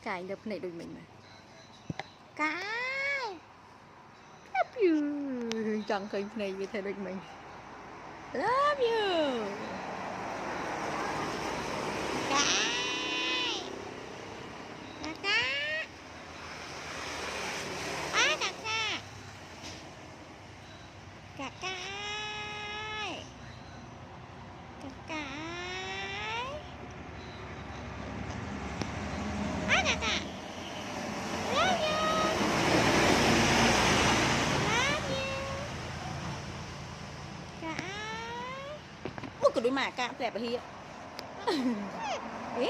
Cái đập này đôi mình mà cái love you chẳng cái này như thế đôi mình love you cái kakak kakak kakak kakak kakak love you love you cái ôi cái đôi mà cạm đẹp ở hier ý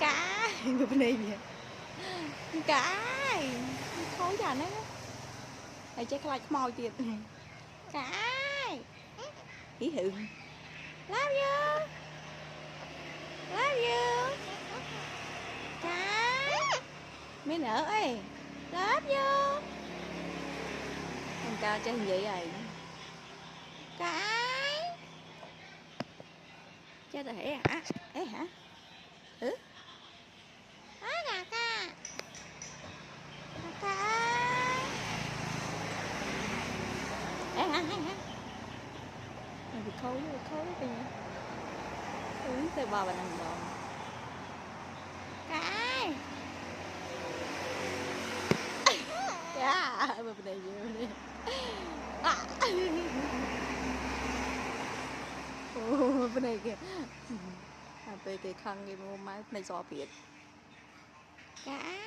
cái bên đây vậy cái khối già nó này chơi lại mồi tiệt cái ý hự love you love you cái mấy nở ấy love you thằng cao chơi hình vậy này cái chơi là hả ấy hả ừ gà ca cái ấy hả mày bị khối cái gì ừ tay bò bà nằm bò cái dạ bên này vô đi bên này kìa về cái khăn cái mua máy này gió Việt cái